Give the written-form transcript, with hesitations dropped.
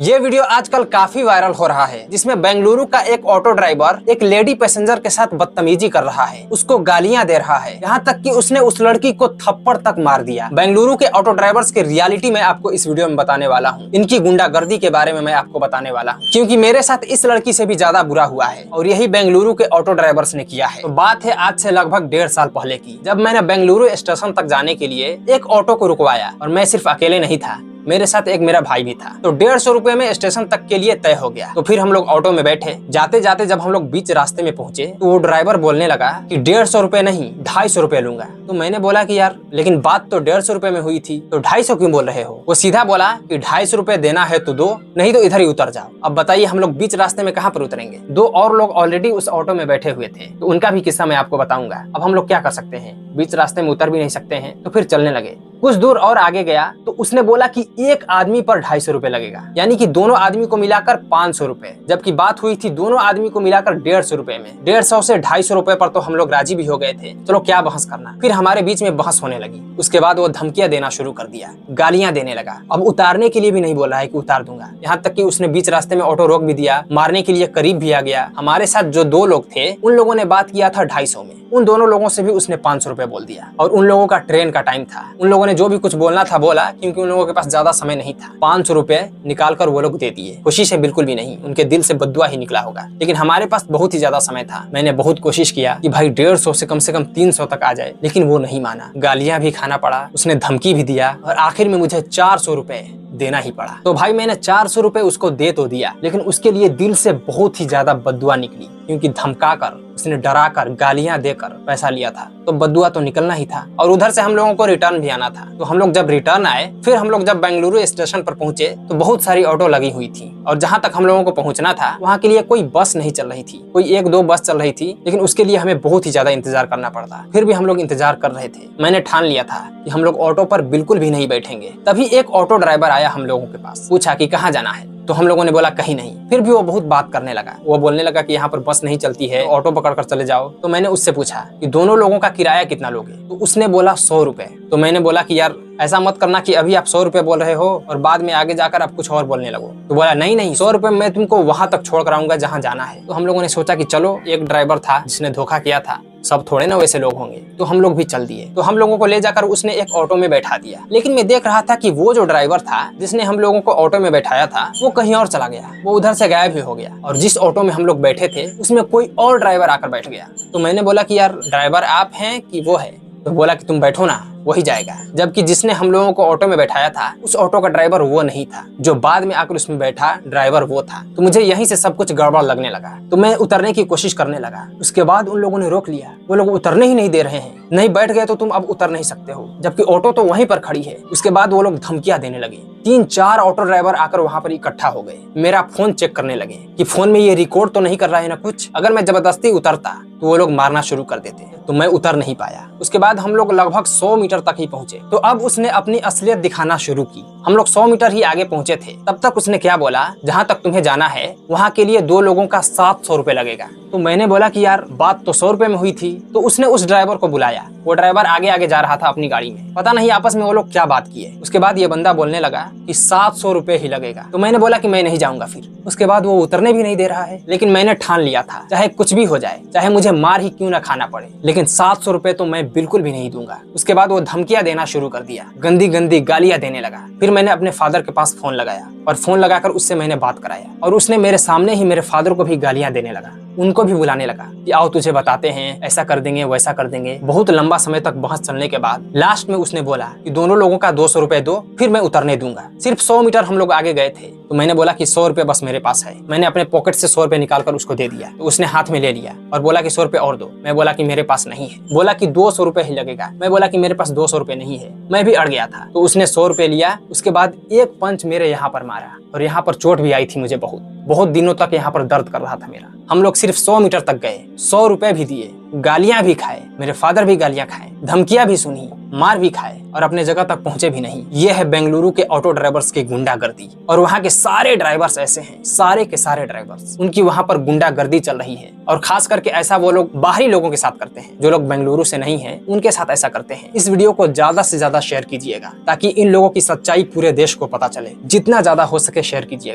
ये वीडियो आजकल काफी वायरल हो रहा है, जिसमें बेंगलुरु का एक ऑटो ड्राइवर एक लेडी पैसेंजर के साथ बदतमीजी कर रहा है, उसको गालियां दे रहा है, यहाँ तक कि उसने उस लड़की को थप्पड़ तक मार दिया। बेंगलुरु के ऑटो ड्राइवर्स की रियलिटी मैं आपको इस वीडियो में बताने वाला हूँ। इनकी गुंडागर्दी के बारे में मैं आपको बताने वाला हूँ, क्योंकि मेरे साथ इस लड़की से भी ज्यादा बुरा हुआ है और यही बेंगलुरु के ऑटो ड्राइवर्स ने किया है। तो बात है आज से लगभग 1.5 साल पहले की, जब मैंने बेंगलुरु स्टेशन तक जाने के लिए एक ऑटो को रुकवाया और मैं सिर्फ अकेले नहीं था, मेरे साथ एक मेरा भाई भी था। तो 150 रुपए में स्टेशन तक के लिए तय हो गया। तो फिर हम लोग ऑटो में बैठे, जाते जाते जब हम लोग बीच रास्ते में पहुंचे तो वो ड्राइवर बोलने लगा कि 150 रुपए नहीं 250 रुपए लूंगा। तो मैंने बोला कि यार लेकिन बात तो 150 रुपए में हुई थी, तो 250 क्यों बोल रहे हो? वो सीधा बोला कि 250 रुपए देना है तो दो, नहीं तो इधर ही उतर जाओ। अब बताइए हम लोग बीच रास्ते में कहाँ पर उतरेंगे? 2 और लोग ऑलरेडी उस ऑटो में बैठे हुए थे, तो उनका भी किस्सा मैं आपको बताऊंगा। अब हम लोग क्या कर सकते हैं? बीच रास्ते में उतर भी नहीं सकते हैं, तो फिर चलने लगे। कुछ दूर और आगे गया तो उसने बोला कि एक आदमी पर 250 रुपए लगेगा, यानी कि दोनों आदमी को मिलाकर 500 रुपए, जबकि बात हुई थी दोनों आदमी को मिलाकर 150 रुपए में। 150 से 250 रुपए पर तो हम लोग राजी भी हो गए थे, चलो क्या बहस करना। फिर हमारे बीच में बहस होने लगी। उसके बाद वो धमकियां देना शुरू कर दिया, गालियां देने लगा। अब उतारने के लिए भी नहीं बोला है कि उतार दूंगा, यहाँ तक कि उसने बीच रास्ते में ऑटो रोक भी दिया, मारने के लिए करीब भी आ गया। हमारे साथ जो 2 लोग थे उन लोगों ने बात किया था 250 में, उन दोनों लोगों से भी उसने 500 रुपए बोल दिया। और उन लोगों का ट्रेन का टाइम था, उन लोगों ने जो भी कुछ बोलना था बोला, क्योंकि उन लोगों के पास ज्यादा समय नहीं था। 500 रुपए निकाल कर वो लोग दे दिए, खुशी से बिल्कुल भी नहीं, उनके दिल से बद्दुआ ही निकला होगा। लेकिन हमारे पास बहुत ही ज्यादा समय था। मैंने बहुत कोशिश किया कि भाई 150 से कम 300 तक आ जाए, लेकिन वो नहीं माना। गालियां भी खाना पड़ा, उसने धमकी भी दिया और आखिर में मुझे 400 रुपए देना ही पड़ा। तो भाई मैंने 400 रुपए उसको दे तो दिया, लेकिन उसके लिए दिल से बहुत ही ज्यादा बद्दुआ निकली, क्योंकि धमका कर, उसने डरा कर, गालियां देकर पैसा लिया था, तो बद्दुआ तो निकलना ही था। और उधर से हम लोगों को रिटर्न भी आना था। तो हम लोग जब रिटर्न आए, फिर हम लोग जब बेंगलुरु स्टेशन पर पहुंचे तो बहुत सारी ऑटो लगी हुई थी, और जहां तक हम लोगों को पहुंचना था वहां के लिए कोई बस नहीं चल रही थी। कोई 1-2 बस चल रही थी, लेकिन उसके लिए हमें बहुत ही ज्यादा इंतजार करना पड़ता। फिर भी हम लोग इंतजार कर रहे थे। मैंने ठान लिया था कि हम लोग ऑटो पर बिल्कुल भी नहीं बैठेंगे। तभी एक ऑटो ड्राइवर आया हम लोगों के पास, पूछा कि कहाँ जाना है। तो हम लोगों ने बोला कहीं नहीं। फिर भी वो बहुत बात करने लगा। वो बोलने लगा कि यहाँ पर बस नहीं चलती है, ऑटो पकड़कर चले जाओ। तो मैंने उससे पूछा कि दोनों लोगों का किराया कितना लोगे? तो उसने बोला 100 रुपए। तो मैंने बोला कि यार ऐसा मत करना कि अभी आप 100 रुपए बोल रहे हो और बाद में आगे जाकर आप कुछ और बोलने लगो। तो बोला नहीं 100 रुपए मैं तुमको वहां तक छोड़ कर आऊंगा जहाँ जाना है। तो हम लोगों ने सोचा कि चलो, एक ड्राइवर था जिसने धोखा किया था, सब थोड़े ना वैसे लोग होंगे, तो हम लोग भी चल दिए। तो हम लोगों को ले जाकर उसने एक ऑटो में बैठा दिया। लेकिन मैं देख रहा था कि वो जो ड्राइवर था जिसने हम लोगों को ऑटो में बैठाया था, वो कहीं और चला गया, वो उधर से गायब ही हो गया। और जिस ऑटो में हम लोग बैठे थे उसमें कोई और ड्राइवर आकर बैठ गया। तो मैंने बोला कि यार ड्राइवर आप हैं कि वो है? तो बोला कि तुम बैठो ना, वही जाएगा। जबकि जिसने हम लोगों को ऑटो में बैठाया था, उस ऑटो का ड्राइवर वो नहीं था, जो बाद में आकर उसमें बैठा ड्राइवर वो था। तो मुझे यहीं से सब कुछ गड़बड़ लगने लगा। तो मैं उतरने की कोशिश करने लगा। उसके बाद उन लोगों ने रोक लिया। वो लोग उतरने ही नहीं दे रहे हैं। नहीं बैठ गए तो तुम अब उतर नहीं सकते हो, जबकि ऑटो तो वहीं पर खड़ी है। उसके बाद वो लोग धमकियां देने लगे। 3-4 ऑटो ड्राइवर आकर वहां पर इकट्ठा हो गए। मेरा फोन चेक करने लगे कि फोन में ये रिकॉर्ड तो नहीं कर रहा है ना कुछ। अगर मैं जबरदस्ती उतरता तो वो लोग मारना शुरू कर देते। तो मैं उतर नहीं पाया। उसके बाद हम लोग लगभग 100 मीटर तक ही पहुंचे। तो अब उसने अपनी असलियत दिखाना शुरू की। हम लोग 100 मीटर ही आगे पहुंचे थे, तब तक उसने क्या बोला, जहां तक तुम्हें जाना है वहां के लिए 2 लोगों का 700 रुपए लगेगा। तो मैंने बोला कि यार बात तो 100 रुपए में हुई थी। तो उसने उस ड्राइवर को बुलाया। वो ड्राइवर आगे आगे जा रहा था अपनी गाड़ी में। पता नहीं आपस में वो लोग क्या बात किए। उसके बाद ये बंदा बोलने लगा कि 700 रुपए ही लगेगा। तो मैंने बोला कि मैं नहीं जाऊंगा फिर। उसके बाद वो उतरने भी नहीं दे रहा है। लेकिन मैंने ठान लिया था, चाहे कुछ भी हो जाए, चाहे मुझे मार ही क्यों ना खाना पड़े, लेकिन 700 रुपए तो मैं बिल्कुल भी नहीं दूंगा। उसके बाद वो धमकियां देना शुरू कर दिया, गंदी गंदी गालियां देने लगा। फिर मैंने अपने फादर के पास फोन लगाया और फोन लगाकर उससे मैंने बात कराया। और उसने मेरे सामने ही मेरे फादर को भी गालियां देने लगा। उनको भी बुलाने लगा कि आओ तुझे बताते हैं, ऐसा कर देंगे वैसा कर देंगे। बहुत लंबा समय तक बहस चलने के बाद लास्ट में उसने बोला कि दोनों लोगों का 200 रुपए दो, फिर मैं उतरने दूंगा। सिर्फ 100 मीटर हम लोग आगे गए थे। तो मैंने बोला कि 100 रुपए बस मेरे पास है। मैंने अपने पॉकेट से 100 रुपए निकाल कर उसको दे दिया। तो उसने हाथ में ले लिया और बोला कि 100 रुपए और दो। मैं बोला कि मेरे पास नहीं है। बोला कि 200 रुपए ही लगेगा। मैं बोला कि मेरे पास 200 रुपए नहीं है। मैं भी अड़ गया था। तो उसने 100 रुपए लिया। उसके बाद एक पंच मेरे यहाँ पर मारा और यहाँ पर चोट भी आई थी मुझे। बहुत दिनों तक यहाँ पर दर्द कर रहा था मेरा। हम लोग सिर्फ 100 मीटर तक गए, 100 रुपए भी दिए, गालियां भी खाए, मेरे फादर भी गालियां खाए, धमकियां भी सुनी, मार भी खाए और अपने जगह तक पहुंचे भी नहीं। ये है बेंगलुरु के ऑटो ड्राइवर्स की गुंडागर्दी। और वहाँ के सारे ड्राइवर्स ऐसे हैं, सारे के सारे ड्राइवर्स, उनकी वहाँ पर गुंडागर्दी चल रही है। और खास करके ऐसा वो लोग बाहरी लोगों के साथ करते हैं, जो लोग बेंगलुरु से नहीं है उनके साथ ऐसा करते हैं। इस वीडियो को ज्यादा से ज्यादा शेयर कीजिएगा ताकि इन लोगों की सच्चाई पूरे देश को पता चले। जितना ज्यादा हो सके शेयर कीजिएगा।